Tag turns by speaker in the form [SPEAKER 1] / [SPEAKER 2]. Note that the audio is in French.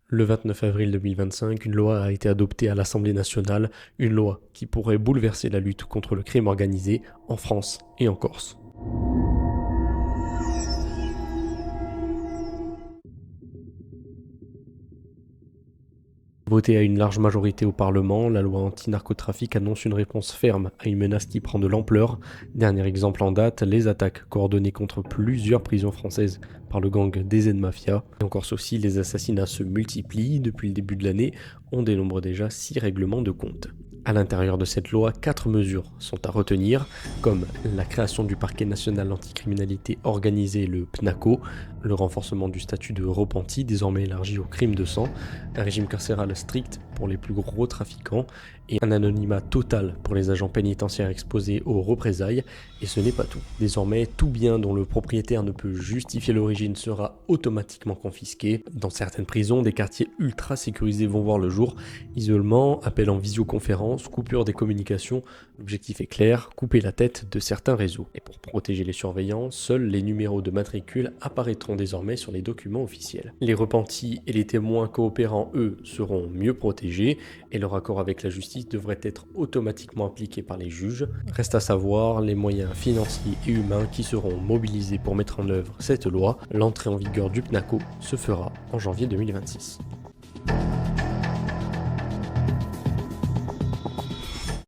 [SPEAKER 1] Le 29 avril 2025, une loi a été adoptée à l'Assemblée nationale, une loi qui pourrait bouleverser la lutte contre le crime organisé en France et en Corse. Votée à une large majorité au Parlement, la loi anti-narcotrafic annonce une réponse ferme à une menace qui prend de l'ampleur. Dernier exemple en date, les attaques coordonnées contre plusieurs prisons françaises par le gang des Mafia. Et en Corse aussi, les assassinats se multiplient. Depuis le début de l'année, on dénombre déjà 6 règlements de compte. À l'intérieur de cette loi, 4 mesures sont à retenir, comme la création du parquet national anticriminalité organisé, le PNACO, le renforcement du statut de repenti, désormais élargi aux crimes de sang, un régime carcéral strict pour les plus gros trafiquants et un anonymat total pour les agents pénitentiaires exposés aux représailles. Et ce n'est pas tout. Désormais, tout bien dont le propriétaire ne peut justifier l'origine sera automatiquement confisqué. Dans certaines prisons, des quartiers ultra sécurisés vont voir le jour. Isolement, appel en visioconférence, coupure des communications. L'objectif est clair, couper la tête de certains réseaux. Et pour protéger les surveillants, seuls les numéros de matricule apparaîtront désormais sur les documents officiels. Les repentis et les témoins coopérants, eux, seront mieux protégés et leur accord avec la justice devrait être automatiquement appliqué par les juges. Reste à savoir les moyens financiers et humains qui seront mobilisés pour mettre en œuvre cette loi. L'entrée en vigueur du PNACO se fera en janvier 2026.